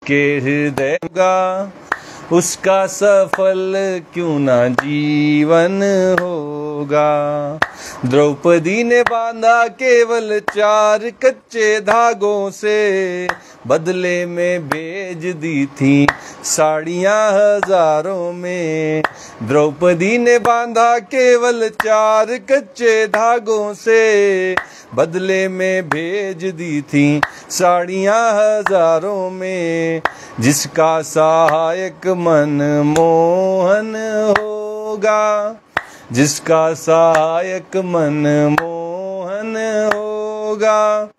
के हृदय का उसका सफल क्यों ना जीवन होगा। द्रौपदी ने बांधा केवल 4 कच्चे धागों से, बदले में भेज दी थी साड़ियाँ हजारों में। द्रौपदी ने बांधा केवल 4 कच्चे धागों से, बदले में भेज दी थी साड़ियाँ हजारों में। जिसका सहायक मन मोहन होगा, जिसका सहायक मन मोहन होगा,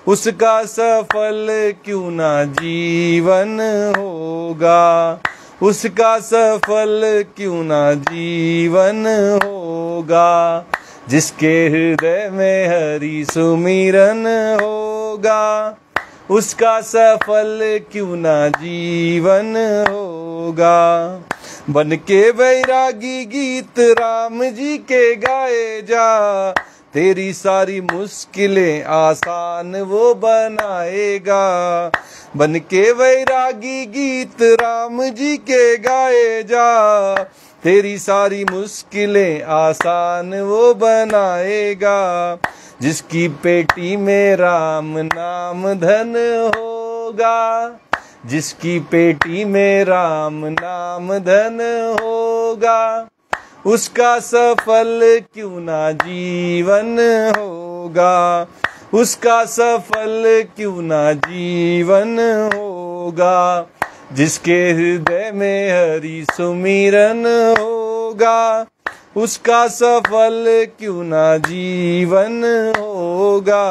उसका सफल क्यों ना जीवन होगा, उसका सफल क्यों ना जीवन होगा। जिसके हृदय में हरि सुमिरन होगा, उसका सफल क्यों ना जीवन होगा। बन के वैरागी गीत राम जी के गाए जा, तेरी सारी मुश्किलें आसान वो बनाएगा। बन के वैरागी गीत राम जी के गाए जा, तेरी सारी मुश्किलें आसान वो बनाएगा। जिसकी पेटी में राम नाम धन होगा, जिसकी पेटी में राम नाम धन होगा, उसका सफल क्यों ना जीवन होगा, उसका सफल क्यों ना जीवन होगा। जिसके हृदय में हरि सुमिरन होगा, उसका सफल क्यों ना जीवन होगा।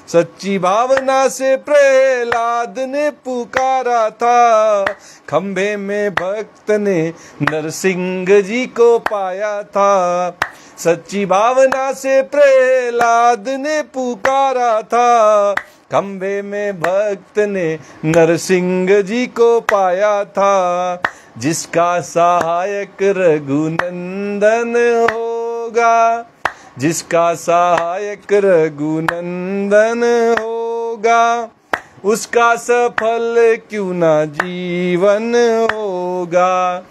सच्ची भावना से प्रहलाद ने पुकारा था, खंभे में भक्त ने नरसिंह जी को पाया था। सच्ची भावना से प्रहलाद ने पुकारा था, खंभे में भक्त ने नरसिंह जी को पाया था। जिसका सहायक रघुनंदन होगा, जिसका सहायक रघुनंदन होगा, उसका सफल क्यों ना जीवन होगा,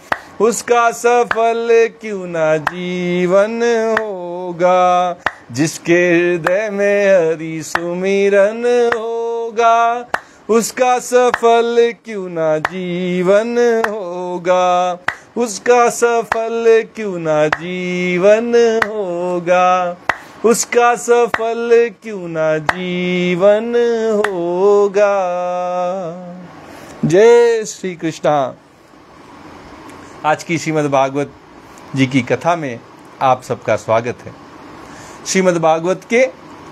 उसका सफल क्यों ना जीवन होगा। जिसके हृदय में हरि सुमिरन होगा, उसका सफल क्यों ना जीवन होगा, उसका सफल क्यों ना जीवन होगा, उसका सफल क्यों ना जीवन होगा। जय श्री कृष्णा। आज की श्रीमद् भागवत जी की कथा में आप सबका स्वागत है। श्रीमद् भागवत के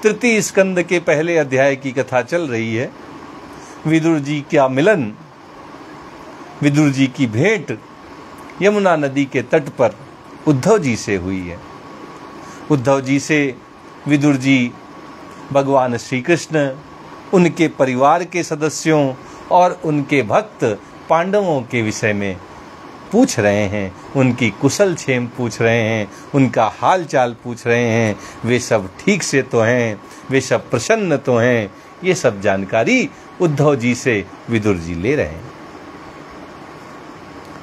3 स्कंद के पहले अध्याय की कथा चल रही है। विदुर जी का मिलन, विदुर जी की भेंट यमुना नदी के तट पर उद्धव जी से हुई है। उद्धव जी से विदुर जी भगवान श्री कृष्ण, उनके परिवार के सदस्यों और उनके भक्त पांडवों के विषय में पूछ रहे हैं, उनकी कुशल क्षेम पूछ रहे हैं, उनका हाल चाल पूछ रहे हैं। वे सब ठीक से तो हैं, वे सब प्रसन्न तो हैं, ये सब जानकारी उद्धव जी से विदुर जी ले रहे हैं।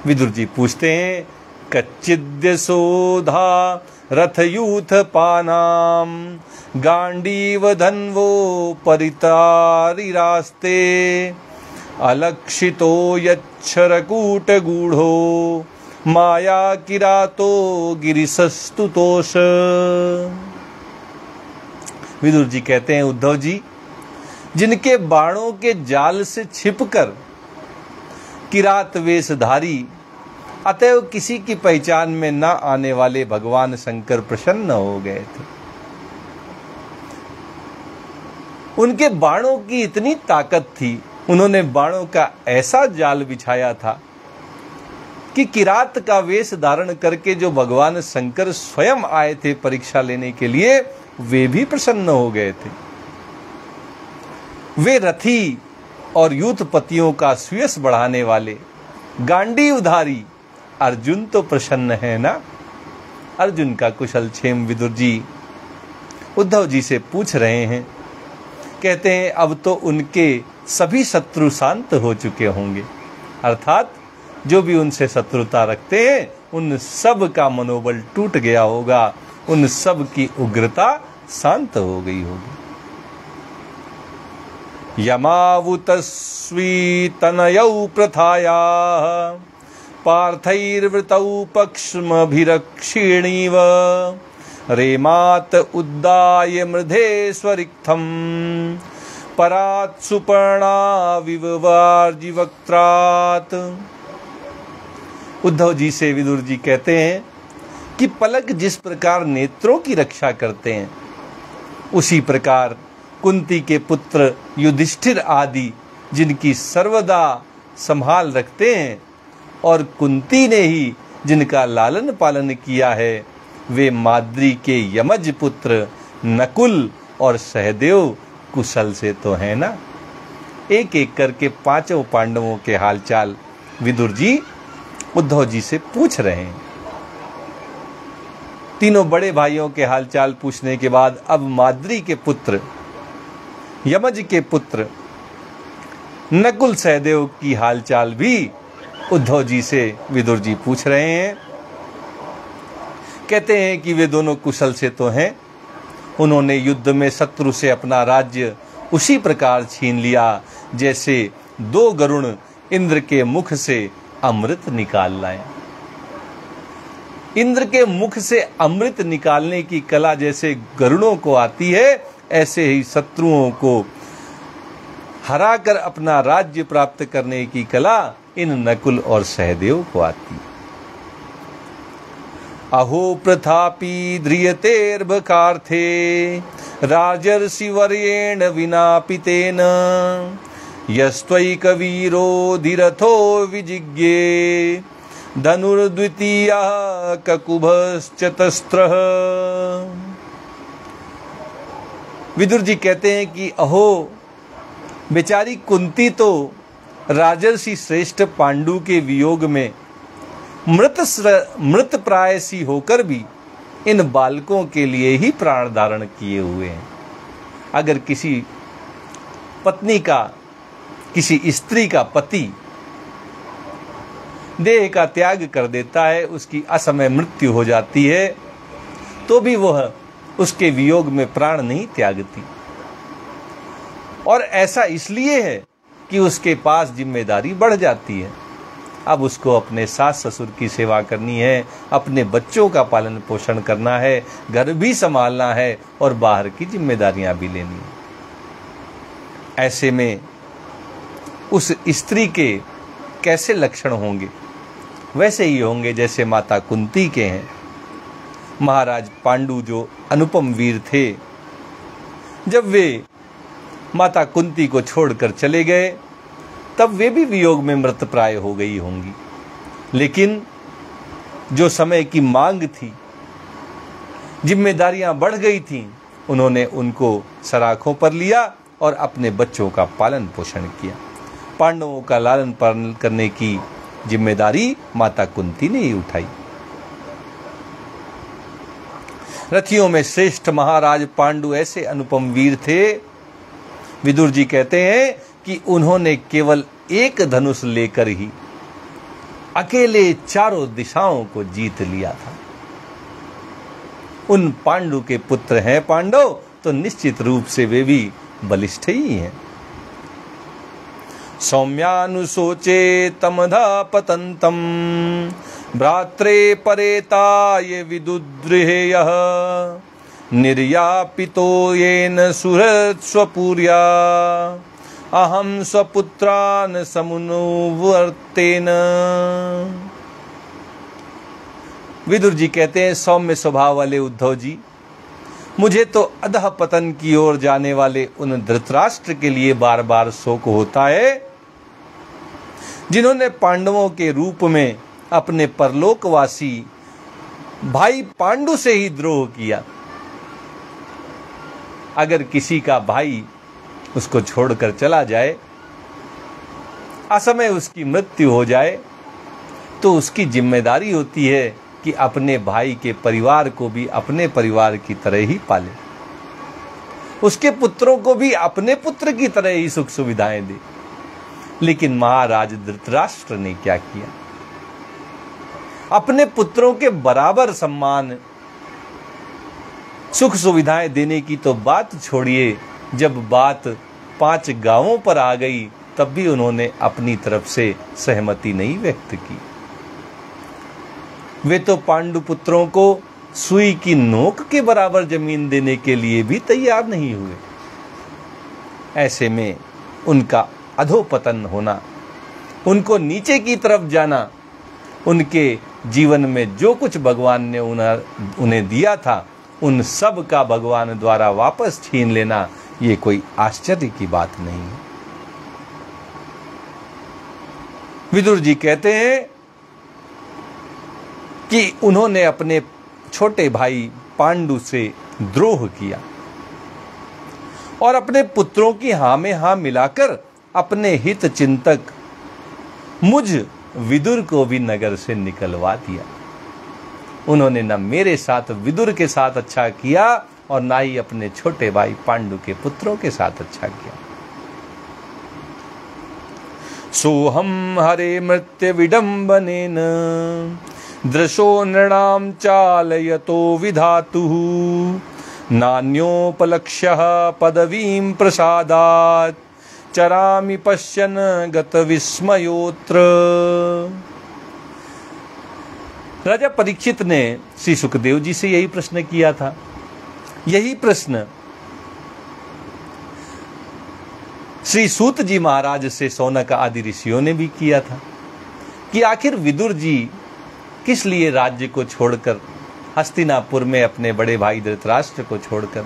विदुर जी पूछते हैं, कच्चिद्य सोधा रथयूथ पानाम गांडीव धन्वो परितारिरास्ते अलक्षितो यच्छरकूट गूढ़ो माया किरातो गिरिसस्तुतोष। विदुर जी कहते हैं, उद्धव जी, जिनके बाणों के जाल से छिपकर किरात वेशधारी अतएव किसी की पहचान में न आने वाले भगवान शंकर प्रसन्न हो गए थे। उनके बाणों की इतनी ताकत थी, उन्होंने बाणों का ऐसा जाल बिछाया था कि किरात का वेश धारण करके जो भगवान शंकर स्वयं आए थे परीक्षा लेने के लिए, वे भी प्रसन्न हो गए थे। वे रथी और यूथपतियों का सुयश बढ़ाने वाले गांडीवधारी अर्जुन तो प्रसन्न है ना। अर्जुन का कुशल क्षेम विदुर जी उद्धव जी से पूछ रहे हैं। कहते हैं अब तो उनके सभी शत्रु शांत हो चुके होंगे, अर्थात जो भी उनसे शत्रुता रखते हैं उन सब का मनोबल टूट गया होगा, उन सब की उग्रता शांत हो गई होगी। यमावुतस्वीतनयौ प्रथायाः पार्थैर्वृतौ पक्ष्मभिरक्षिणीव रेमात उद्दाय मृधेश्वरिक्थं परात् सुपर्णाविवार्जिवक्त्रात्। उद्धव जी से विदुर जी कहते हैं कि पलक जिस प्रकार नेत्रों की रक्षा करते हैं, उसी प्रकार कुंती के पुत्र युधिष्ठिर आदि जिनकी सर्वदा संभाल रखते हैं और कुंती ने ही जिनका लालन पालन किया है, वे माद्री के यमज पुत्र नकुल और सहदेव कुशल से तो है ना। एक एक करके पांचों पांडवों के हालचाल विदुर जी उद्धव जी से पूछ रहे हैं। तीनों बड़े भाइयों के हालचाल पूछने के बाद अब माद्री के पुत्र यमज के पुत्र नकुल सहदेव की हालचाल भी उद्धव जी से विदुर जी पूछ रहे हैं। कहते हैं कि वे दोनों कुशल से तो हैं, उन्होंने युद्ध में शत्रु से अपना राज्य उसी प्रकार छीन लिया जैसे दो गरुण इंद्र के मुख से अमृत निकाल लाए। इंद्र के मुख से अमृत निकालने की कला जैसे गरुड़ों को आती है, ऐसे ही शत्रुओं को हराकर अपना राज्य प्राप्त करने की कला इन नकुल और सहदेव को आती है। अहो प्रथापि ध्रियतेर्बकार्थे राजर्षिवर्येण विनापितेन यस्त्वैकवीरो धीरथो विजिज्ञे धनुर्द्वितीयः ककुभश्चतस्त्रः। विदुर जी कहते हैं कि अहो बेचारी कुंती तो राजर्षि श्रेष्ठ पांडु के वियोग में मृत प्रायसी होकर भी इन बालकों के लिए ही प्राण धारण किए हुए हैं। अगर किसी पत्नी का, किसी स्त्री का पति देह का त्याग कर देता है, उसकी असमय मृत्यु हो जाती है, तो भी वह उसके वियोग में प्राण नहीं त्यागती। और ऐसा इसलिए है कि उसके पास जिम्मेदारी बढ़ जाती है। अब उसको अपने सास ससुर की सेवा करनी है, अपने बच्चों का पालन पोषण करना है, घर भी संभालना है और बाहर की जिम्मेदारियां भी लेनी है। ऐसे में उस स्त्री के कैसे लक्षण होंगे? वैसे ही होंगे जैसे माता कुंती के हैं। महाराज पांडु जो अनुपम वीर थे, जब वे माता कुंती को छोड़कर चले गए तब वे भी वियोग में मृतप्राय हो गई होंगी। लेकिन जो समय की मांग थी, जिम्मेदारियां बढ़ गई थीं, उन्होंने उनको सराखों पर लिया और अपने बच्चों का पालन पोषण किया। पांडवों का लालन पालन करने की जिम्मेदारी माता कुंती ने ही उठाई। रथियों में श्रेष्ठ महाराज पांडु ऐसे अनुपम वीर थे, विदुर जी कहते हैं कि उन्होंने केवल एक धनुष लेकर ही अकेले चारों दिशाओं को जीत लिया था। उन पांडु के पुत्र हैं पांडव, तो निश्चित रूप से वे भी बलिष्ठ ही हैं। सौम्यानुशोचे तमधा पतंतम भ्रात्रे परेताय विदुद्रेयः निर्यापितो येन सुहृत् स्वपुर्या अहम स्वपुत्रान् समुनुवर्तेन। विदुर जी कहते हैं, सौम्य स्वभाव वाले उद्धव जी, मुझे तो अधः पतन की ओर जाने वाले उन धृतराष्ट्र के लिए बार बार शोक होता है जिन्होंने पांडवों के रूप में अपने परलोकवासी भाई पांडु से ही द्रोह किया। अगर किसी का भाई उसको छोड़कर चला जाए, असमय उसकी मृत्यु हो जाए, तो उसकी जिम्मेदारी होती है कि अपने भाई के परिवार को भी अपने परिवार की तरह ही पाले। उसके पुत्रों को भी अपने पुत्र की तरह ही सुख सुविधाएं दे। लेकिन महाराज धृतराष्ट्र ने क्या किया? अपने पुत्रों के बराबर सम्मान, सुख सुविधाएं देने की तो बात छोड़िए, जब बात 5 गांवों पर आ गई तब भी उन्होंने अपनी तरफ से सहमति नहीं व्यक्त की। वे तो पांडु पुत्रों को सुई की नोक के बराबर जमीन देने के लिए भी तैयार नहीं हुए। ऐसे में उनका अधोपतन होना, उनको नीचे की तरफ जाना, उनके जीवन में जो कुछ भगवान ने उन्हें दिया था उन सब का भगवान द्वारा वापस छीन लेना, ये कोई आश्चर्य की बात नहीं है। विदुर जी कहते हैं कि उन्होंने अपने छोटे भाई पांडु से द्रोह किया और अपने पुत्रों की हां में हां मिलाकर अपने हित चिंतक मुझ विदुर को भी नगर से निकलवा दिया। उन्होंने न मेरे साथ विदुर के साथ अच्छा किया और ना ही अपने छोटे भाई पांडु के पुत्रों के साथ अच्छा किया। सोहम हरे मृत्य विडंबनेन दृशो नृणाम चालयतो विधातुः नान्योपलक्ष्यः पदवीं प्रसादात् चरामि पश्यन् गत विस्मयोत्र। राजा परीक्षित ने श्री सुखदेव जी से यही प्रश्न किया था। यही प्रश्न श्री सूत जी महाराज से शौनक आदि ऋषियों ने भी किया था कि आखिर विदुर जी किस लिए राज्य को छोड़कर, हस्तिनापुर में अपने बड़े भाई धृतराष्ट्र को छोड़कर,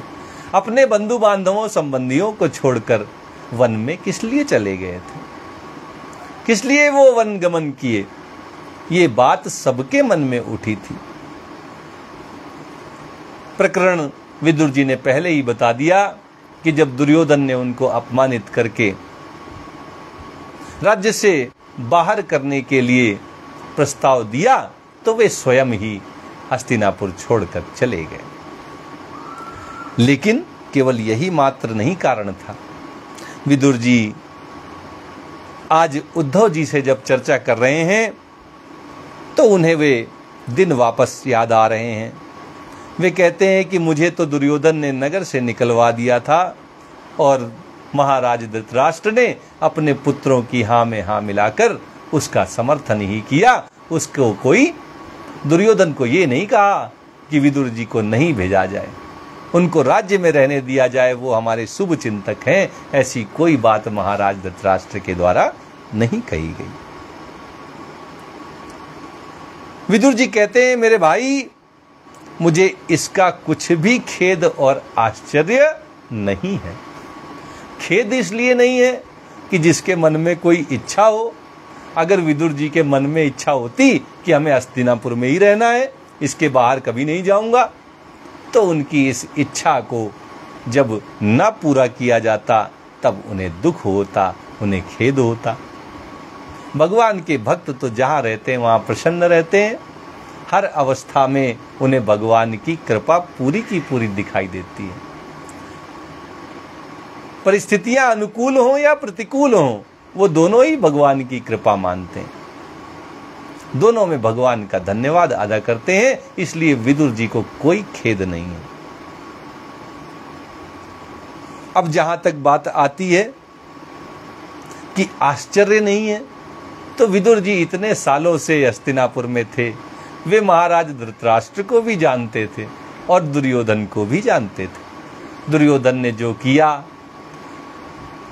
अपने बंधु बांधवों संबंधियों को छोड़कर वन में किस लिए चले गए थे, किस लिए वो वन गमन किए? ये बात सबके मन में उठी थी। प्रकरण विदुर जी ने पहले ही बता दिया कि जब दुर्योधन ने उनको अपमानित करके राज्य से बाहर करने के लिए प्रस्ताव दिया तो वे स्वयं ही हस्तिनापुर छोड़कर चले गए। लेकिन केवल यही मात्र नहीं कारण था। विदुर जी आज उद्धव जी से जब चर्चा कर रहे हैं तो उन्हें वे दिन वापस याद आ रहे हैं। वे कहते हैं कि मुझे तो दुर्योधन ने नगर से निकलवा दिया था और महाराज धृतराष्ट्र ने अपने पुत्रों की हां में हां मिलाकर उसका समर्थन ही किया। उसको कोई, दुर्योधन को ये नहीं कहा कि विदुर जी को नहीं भेजा जाए, उनको राज्य में रहने दिया जाए, वो हमारे शुभ चिंतक हैं। ऐसी कोई बात महाराज धृतराष्ट्र के द्वारा नहीं कही गई। विदुर जी कहते हैं मेरे भाई, मुझे इसका कुछ भी खेद और आश्चर्य नहीं है। खेद इसलिए नहीं है कि जिसके मन में कोई इच्छा हो। अगर विदुर जी के मन में इच्छा होती कि हमें हस्तिनापुर में ही रहना है, इसके बाहर कभी नहीं जाऊंगा, तो उनकी इस इच्छा को जब न पूरा किया जाता तब उन्हें दुख होता, उन्हें खेद होता। भगवान के भक्त तो जहाँ रहते हैं वहाँ प्रसन्न रहते हैं। हर अवस्था में उन्हें भगवान की कृपा पूरी की पूरी दिखाई देती है। परिस्थितियां अनुकूल हों या प्रतिकूल हों, वो दोनों ही भगवान की कृपा मानते हैं। दोनों में भगवान का धन्यवाद अदा करते हैं। इसलिए विदुर जी को कोई खेद नहीं है। अब जहां तक बात आती है कि आश्चर्य नहीं है, तो विदुर जी इतने सालों से हस्तिनापुर में थे। वे महाराज धृतराष्ट्र को भी जानते थे और दुर्योधन को भी जानते थे। दुर्योधन ने जो किया,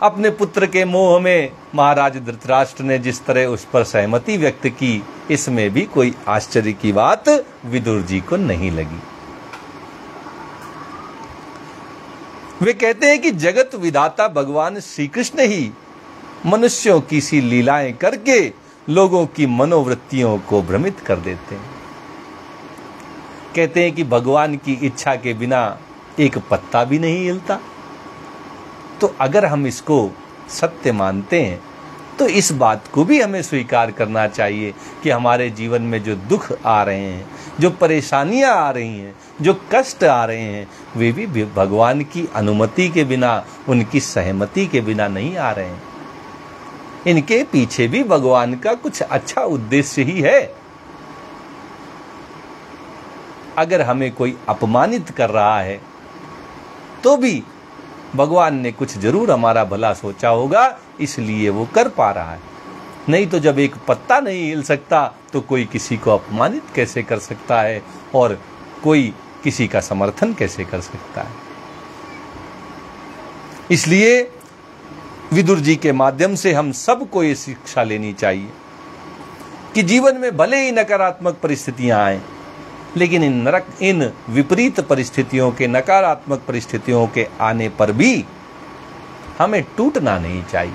अपने पुत्र के मोह में महाराज धृतराष्ट्र ने जिस तरह उस पर सहमति व्यक्त की, इसमें भी कोई आश्चर्य की बात विदुर जी को नहीं लगी। वे कहते हैं कि जगत विधाता भगवान श्री कृष्ण ही मनुष्यों की सी लीलाएं करके लोगों की मनोवृत्तियों को भ्रमित कर देते हैं। कहते हैं कि भगवान की इच्छा के बिना एक पत्ता भी नहीं हिलता। तो अगर हम इसको सत्य मानते हैं तो इस बात को भी हमें स्वीकार करना चाहिए कि हमारे जीवन में जो दुख आ रहे हैं जो परेशानियां आ रही हैं, जो कष्ट आ रहे हैं, वे भी भगवान की अनुमति के बिना, उनकी सहमति के बिना नहीं आ रहे हैं। इनके पीछे भी भगवान का कुछ अच्छा उद्देश्य ही है। अगर हमें कोई अपमानित कर रहा है तो भी भगवान ने कुछ जरूर हमारा भला सोचा होगा, इसलिए वो कर पा रहा है। नहीं तो जब एक पत्ता नहीं हिल सकता तो कोई किसी को अपमानित कैसे कर सकता है और कोई किसी का समर्थन कैसे कर सकता है। इसलिए विदुर जी के माध्यम से हम सबको ये शिक्षा लेनी चाहिए कि जीवन में भले ही नकारात्मक परिस्थितियां आए, लेकिन इन विपरीत परिस्थितियों के, नकारात्मक परिस्थितियों के आने पर भी हमें टूटना नहीं चाहिए।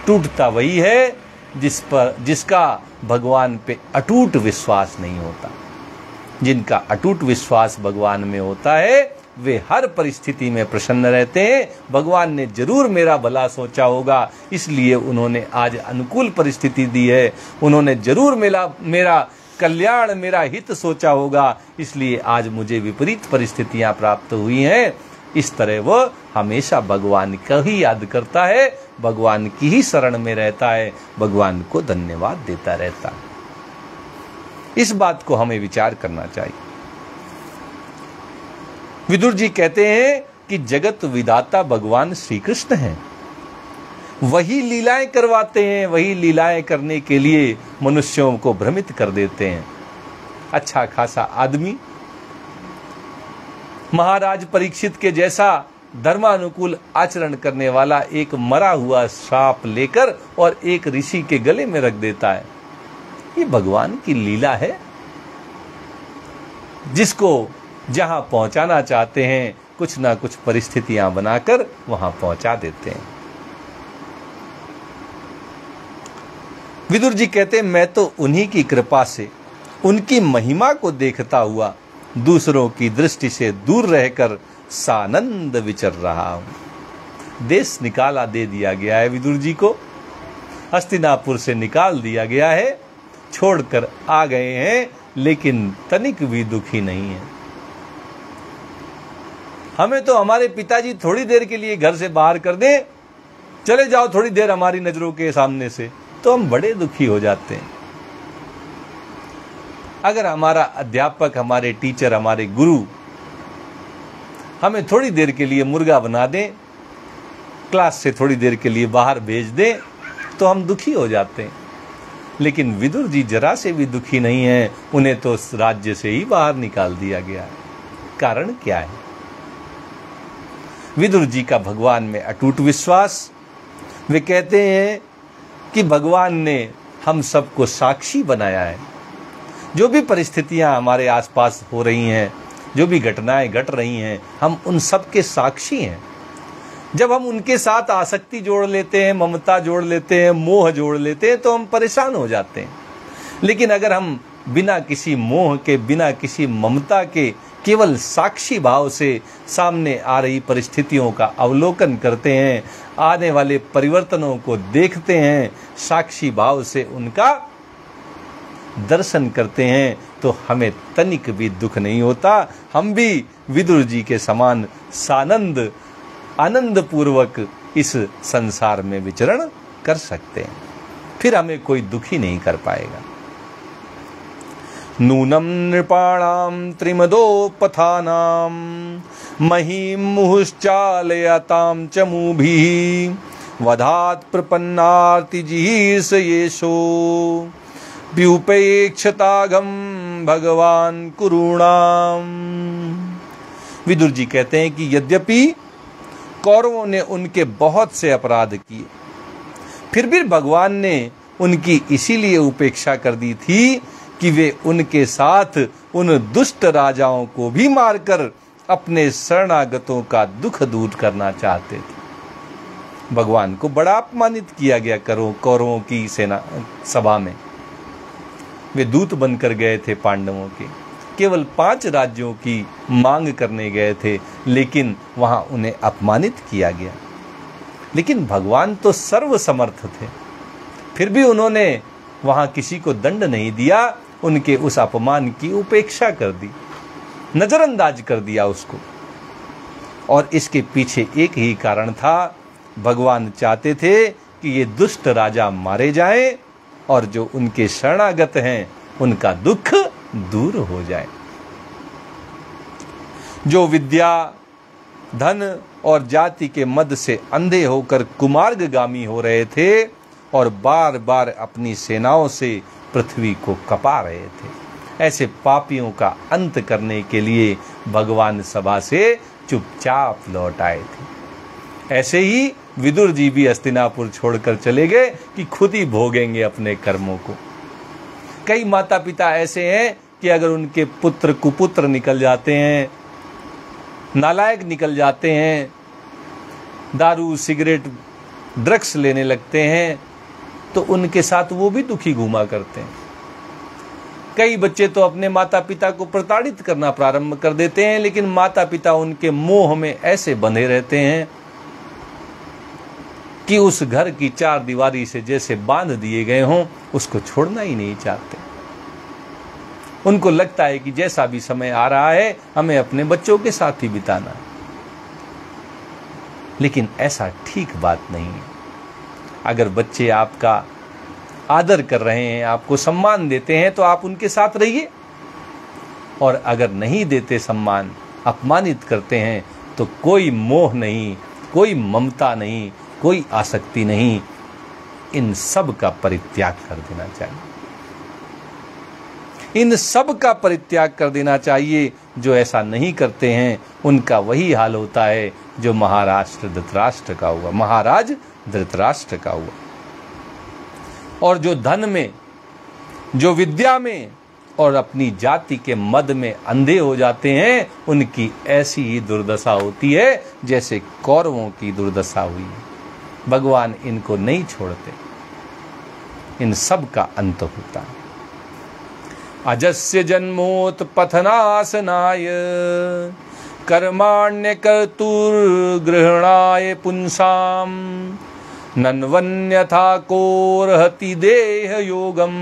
टूटता वही है जिसका भगवान पे अटूट विश्वास नहीं होता। जिनका अटूट विश्वास भगवान में होता है वे हर परिस्थिति में प्रसन्न रहते हैं। भगवान ने जरूर मेरा भला सोचा होगा, इसलिए उन्होंने आज अनुकूल परिस्थिति दी है। उन्होंने जरूर मेरा कल्याण, मेरा हित सोचा होगा, इसलिए आज मुझे विपरीत परिस्थितियां प्राप्त हुई हैं। इस तरह वह हमेशा भगवान का ही याद करता है, भगवान की ही शरण में रहता है, भगवान को धन्यवाद देता रहता है। इस बात को हमें विचार करना चाहिए। विदुर जी कहते हैं कि जगत विधाता भगवान श्री कृष्ण हैं। वही लीलाएं करवाते हैं, वही लीलाएं करने के लिए मनुष्यों को भ्रमित कर देते हैं। अच्छा खासा आदमी महाराज परीक्षित के जैसा धर्मानुकूल आचरण करने वाला एक मरा हुआ सांप लेकर और एक ऋषि के गले में रख देता है। ये भगवान की लीला है। जिसको जहां पहुंचाना चाहते हैं, कुछ ना कुछ परिस्थितियां बनाकर वहां पहुंचा देते हैं। विदुर जी कहते हैं, मैं तो उन्हीं की कृपा से, उनकी महिमा को देखता हुआ दूसरों की दृष्टि से दूर रहकर सानंद विचर रहा हूं। देश निकाला दे दिया गया है विदुर जी को, हस्तिनापुर से निकाल दिया गया है, छोड़कर आ गए हैं, लेकिन तनिक भी दुखी नहीं है। हमें तो हमारे पिताजी थोड़ी देर के लिए घर से बाहर कर दें, चले जाओ थोड़ी देर हमारी नजरों के सामने से, तो हम बड़े दुखी हो जाते हैं। अगर हमारा अध्यापक, हमारे टीचर, हमारे गुरु हमें थोड़ी देर के लिए मुर्गा बना दें, क्लास से थोड़ी देर के लिए बाहर भेज दें, तो हम दुखी हो जाते हैं। लेकिन विदुर जी जरा से भी दुखी नहीं है, उन्हें तो राज्य से ही बाहर निकाल दिया गया है। कारण क्या है? विदुर जी का भगवान में अटूट विश्वास। वे कहते हैं कि भगवान ने हम सबको साक्षी बनाया है। जो भी परिस्थितियां हमारे आसपास हो रही हैं, जो भी घटनाएं घट रही हैं, हम उन सब के साक्षी हैं। जब हम उनके साथ आसक्ति जोड़ लेते हैं, ममता जोड़ लेते हैं, मोह जोड़ लेते हैं, तो हम परेशान हो जाते हैं। लेकिन अगर हम बिना किसी मोह के, बिना किसी ममता के, केवल साक्षी भाव से सामने आ रही परिस्थितियों का अवलोकन करते हैं, आने वाले परिवर्तनों को देखते हैं, साक्षी भाव से उनका दर्शन करते हैं, तो हमें तनिक भी दुख नहीं होता। हम भी विदुर जी के समान सानंद, आनंद पूर्वक इस संसार में विचरण कर सकते हैं। फिर हमें कोई दुखी नहीं कर पाएगा। नूनम नृपाणाम त्रिमदोपथानाम महीम मुहुश्चालयताम चमूभिः वधात् प्रपन्नार्तिजिहीर्ष येषो व्युपेक्षतागम भगवान कुरुणाम। विदुर जी कहते हैं कि यद्यपि कौरवों ने उनके बहुत से अपराध किए, फिर भी भगवान ने उनकी इसीलिए उपेक्षा कर दी थी कि वे उनके साथ उन दुष्ट राजाओं को भी मारकर अपने शरणागतों का दुख दूर करना चाहते थे। भगवान को बड़ा अपमानित किया गया कौरवों की सेना सभा में। वे दूत बनकर गए थे पांडवों के, केवल 5 राज्यों की मांग करने गए थे, लेकिन वहां उन्हें अपमानित किया गया। लेकिन भगवान तो सर्वसमर्थ थे, फिर भी उन्होंने वहां किसी को दंड नहीं दिया, उनके उस अपमान की उपेक्षा कर दी, नजरअंदाज कर दिया उसको। और इसके पीछे एक ही कारण था, भगवान चाहते थे कि ये दुष्ट राजा मारे जाएं और जो उनके शरणागत हैं उनका दुख दूर हो जाए। जो विद्या, धन और जाति के मद से अंधे होकर कुमार्गगामी हो रहे थे और बार बार अपनी सेनाओं से पृथ्वी को कपा रहे थे, ऐसे पापियों का अंत करने के लिए भगवान सभा से चुपचाप लौट आए थे। ऐसे ही विदुर जी भी हस्तिनापुर छोड़कर चले गए कि खुद ही भोगेंगे अपने कर्मों को। कई माता पिता ऐसे हैं कि अगर उनके पुत्र कुपुत्र निकल जाते हैं, नालायक निकल जाते हैं, दारू सिगरेट ड्रग्स लेने लगते हैं, तो उनके साथ वो भी दुखी घूमा करते हैं। कई बच्चे तो अपने माता पिता को प्रताड़ित करना प्रारंभ कर देते हैं, लेकिन माता पिता उनके मोह में ऐसे बंधे रहते हैं कि उस घर की चार दीवारी से जैसे बांध दिए गए हों, उसको छोड़ना ही नहीं चाहते। उनको लगता है कि जैसा भी समय आ रहा है हमें अपने बच्चों के साथ ही बिताना है। लेकिन ऐसा ठीक बात नहीं है। अगर बच्चे आपका आदर कर रहे हैं, आपको सम्मान देते हैं, तो आप उनके साथ रहिए, और अगर नहीं देते सम्मान, अपमानित करते हैं, तो कोई मोह नहीं, कोई ममता नहीं, कोई आसक्ति नहीं, इन सब का परित्याग कर देना चाहिए। इन सब का परित्याग कर देना चाहिए। जो ऐसा नहीं करते हैं उनका वही हाल होता है जो महाराज धृतराष्ट्र का हुआ। और जो धन में, जो विद्या में और अपनी जाति के मद में अंधे हो जाते हैं, उनकी ऐसी ही दुर्दशा होती है जैसे कौरवों की दुर्दशा हुई है। भगवान इनको नहीं छोड़ते, इन सब का अंत होता है। अजस्य जन्मोत्पथनाशनाय कर्माण्य कर्तुर्गृहणाय पुंसाम नन्वन्यथा कोरहति देह योगम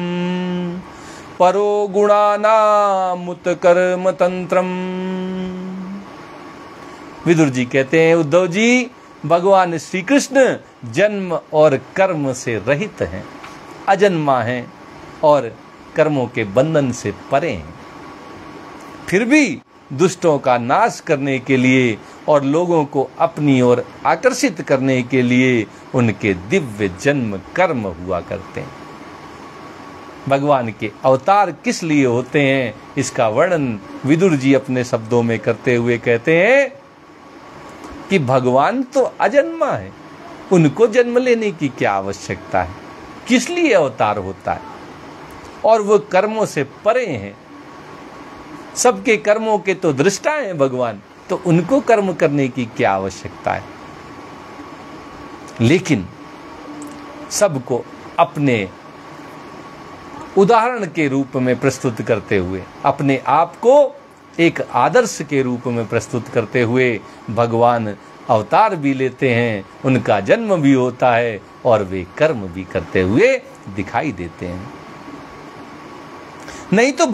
परो गुणानामुत कर्म तंत्रम। विदुर जी कहते हैं, उद्धव जी, भगवान श्री कृष्ण जन्म और कर्म से रहित हैं, अजन्मा हैं और कर्मों के बंधन से परे हैं। फिर भी दुष्टों का नाश करने के लिए और लोगों को अपनी ओर आकर्षित करने के लिए उनके दिव्य जन्म कर्म हुआ करते हैं। भगवान के अवतार किस लिए होते हैं, इसका वर्णन विदुर जी अपने शब्दों में करते हुए कहते हैं कि भगवान तो अजन्मा है, उनको जन्म लेने की क्या आवश्यकता है, किस लिए अवतार होता है, और वो कर्मों से परे हैं। सबके कर्मों के तो दृष्टा हैं भगवान, तो उनको कर्म करने की क्या आवश्यकता है। लेकिन सबको अपने उदाहरण के रूप में प्रस्तुत करते हुए, अपने आप को एक आदर्श के रूप में प्रस्तुत करते हुए भगवान अवतार भी लेते हैं, उनका जन्म भी होता है और वे कर्म भी करते हुए दिखाई देते हैं। नहीं तो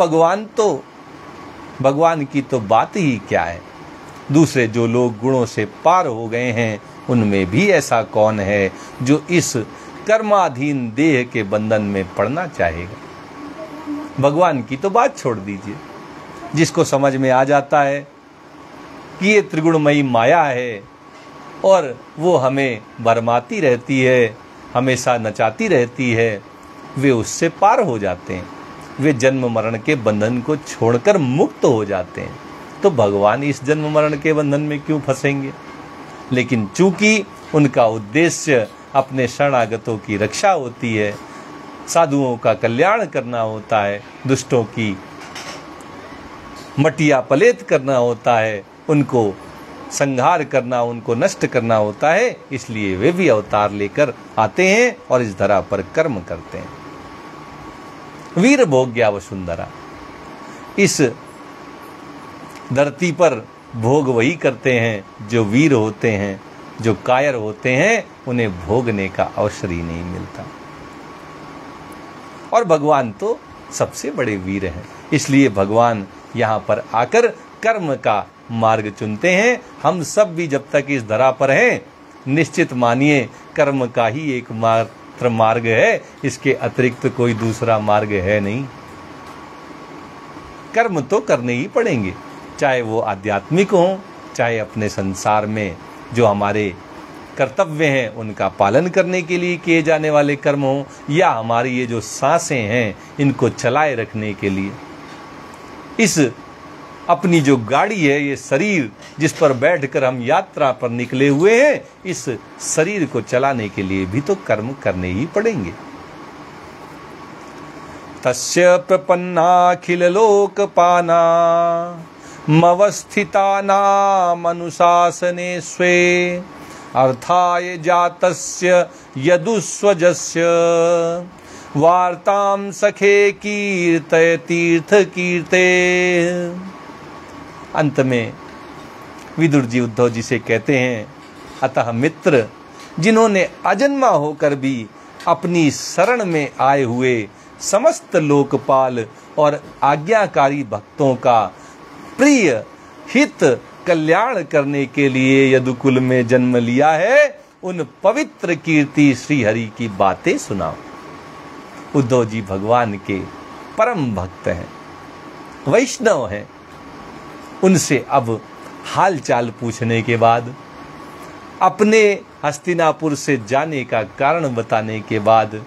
भगवान की तो बात ही क्या है। दूसरे जो लोग गुणों से पार हो गए हैं, उनमें भी ऐसा कौन है जो इस कर्माधीन देह के बंधन में पड़ना चाहेगा। भगवान की तो बात छोड़ दीजिए। जिसको समझ में आ जाता है कि ये त्रिगुणमयी माया है और वो हमें भरमाती रहती है, हमेशा नचाती रहती है, वे उससे पार हो जाते हैं, वे जन्म मरण के बंधन को छोड़कर मुक्त हो जाते हैं। तो भगवान इस जन्म मरण के बंधन में क्यों फंसेंगे। लेकिन चूंकि उनका उद्देश्य अपने शरणागतों की रक्षा होती है, साधुओं का कल्याण करना होता है, दुष्टों की मटिया पलेत करना होता है, उनको संहार करना, उनको नष्ट करना होता है, इसलिए वे भी अवतार लेकर आते हैं और इस धरा पर कर्म करते हैं। वीर भोग्या वसुंधरा, इस धरती पर भोग वही करते हैं जो वीर होते हैं, जो कायर होते हैं, उन्हें भोगने का अवसर ही नहीं मिलता। और भगवान तो सबसे बड़े वीर हैं। इसलिए भगवान यहाँ पर आकर कर्म का मार्ग चुनते हैं। हम सब भी जब तक इस धरा पर हैं, निश्चित मानिए कर्म का ही एकमात्र मार्ग है, इसके अतिरिक्त कोई दूसरा मार्ग है नहीं। कर्म तो करने ही पड़ेंगे, चाहे वो आध्यात्मिक हो, चाहे अपने संसार में जो हमारे कर्तव्य हैं उनका पालन करने के लिए किए जाने वाले कर्म हों, या हमारी ये जो सांसें हैं इनको चलाए रखने के लिए। इस अपनी जो गाड़ी है, ये शरीर जिस पर बैठकर हम यात्रा पर निकले हुए हैं, इस शरीर को चलाने के लिए भी तो कर्म करने ही पड़ेंगे। तस्य प्रपन्नाखिल लोकपाना मवस्थितानाम अनुशासने स्वे अर्थाय जातस्य यदुस्वजस्य वार्तां सखे कीर्तय तीर्थ कीर्ते। अंत में विदुर जी उद्धव जी से कहते हैं, अतः मित्र, जिन्होंने अजन्मा होकर भी अपनी शरण में आए हुए समस्त लोकपाल और आज्ञाकारी भक्तों का प्रिय हित कल्याण करने के लिए यदुकुल में जन्म लिया है, उन पवित्र कीर्ति श्री हरि की बातें सुनाओ। उद्धव जी भगवान के परम भक्त हैं, वैष्णव हैं। उनसे अब हाल चाल पूछने के बाद, अपने हस्तिनापुर से जाने का कारण बताने के बाद,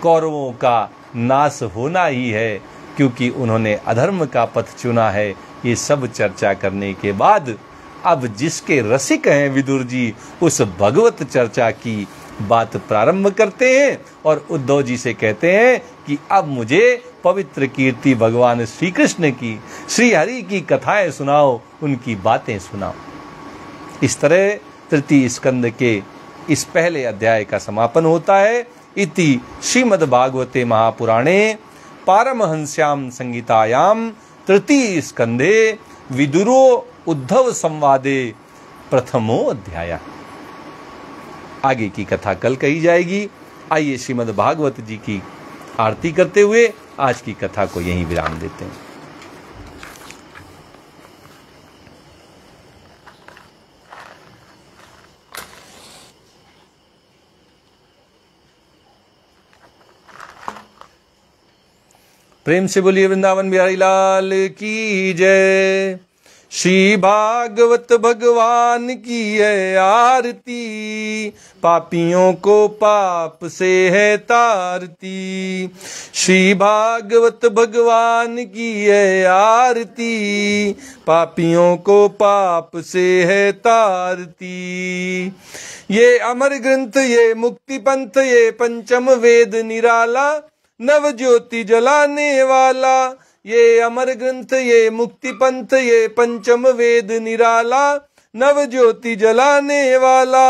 कौरवों का नाश होना ही है क्योंकि उन्होंने अधर्म का पथ चुना है, ये सब चर्चा करने के बाद अब जिसके रसिक हैं विदुर जी, उस भगवत चर्चा की बात प्रारंभ करते हैं और उद्धव जी से कहते हैं कि अब मुझे पवित्र कीर्ति भगवान श्री कृष्ण की, श्री हरि की कथाएं सुनाओ, उनकी बातें सुनाओ। इस तरह तृतीय स्कंद के इस पहले अध्याय का समापन होता है। इति श्रीमद्भागवते महापुराणे पारमहंस्याम संगीतायाम तृतीय स्कंदे विदुरो उद्धव संवादे प्रथमो अध्याय। आगे की कथा कल कही जाएगी। आइए श्रीमद्भागवत जी की आरती करते हुए आज की कथा को यहीं विराम देते हैं। प्रेम से बोलिए वृंदावन बिहारी लाल की जय। श्री भागवत भगवान की है आरती, पापियों को पाप से है तारती। श्री भागवत भगवान की है आरती, पापियों को पाप से है तारती। ये अमर ग्रंथ, ये मुक्ति पंथ, ये पंचम वेद निराला, नव ज्योति जलाने वाला। ये अमर ग्रंथ, ये मुक्ति पंथ, ये पंचम वेद निराला, नव ज्योति जलाने वाला।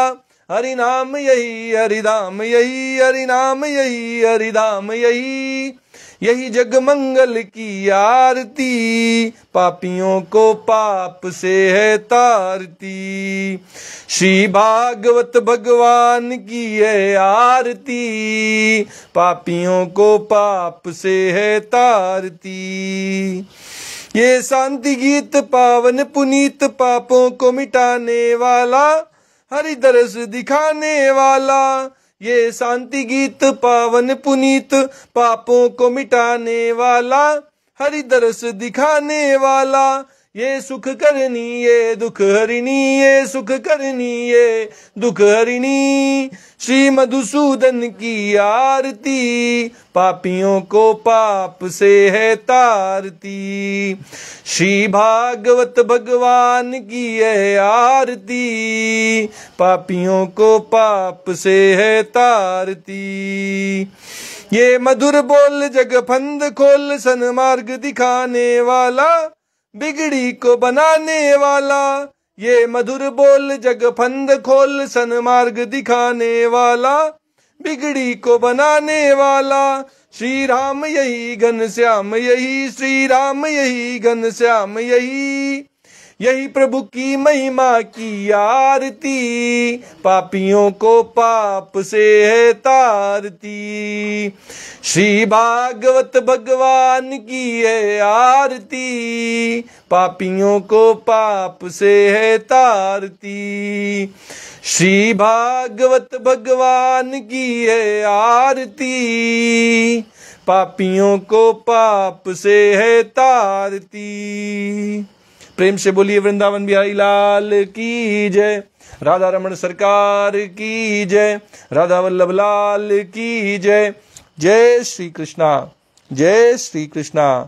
हरि नाम यही, हरि धाम यही, हरि नाम यही, हरि धाम यही। यही जग मंगल की आरती, पापियों को पाप से है तारती। श्री भागवत भगवान की है आरती, पापियों को पाप से है तारती। ये शांति गीत पावन पुनीत, पापों को मिटाने वाला, हरि दरस दिखाने वाला। ये शांति गीत पावन पुनीत, पापों को मिटाने वाला, हरि दरस दिखाने वाला। ये सुख करनी, ये दुख हरिणी, ये सुख करनी, ये दुख हरिणी। श्री मधुसूदन की आरती, पापियों को पाप से है तारती। श्री भागवत भगवान की है आरती, पापियों को पाप से है तारती। ये मधुर बोल जग फंद खोल, सन्मार्ग दिखाने वाला, बिगड़ी को बनाने वाला। ये मधुर बोल जग फंद खोल, सन्मार्ग दिखाने वाला, बिगड़ी को बनाने वाला। श्री राम यही घनश्याम यही, श्री राम यही घनश्याम यही। यही प्रभु की महिमा की आरती, पापियों को पाप से है तारती। श्री भागवत भगवान की है आरती, पापियों को पाप से है तारती। श्री भागवत भगवान की है आरती, पापियों को पाप से है तारती। प्रेम से बोलिए वृंदावन बिहारी लाल की जय, राधा रमण सरकार की जय, राधा वल्लभ लाल की जय। जय श्री कृष्णा, जय श्री कृष्णा,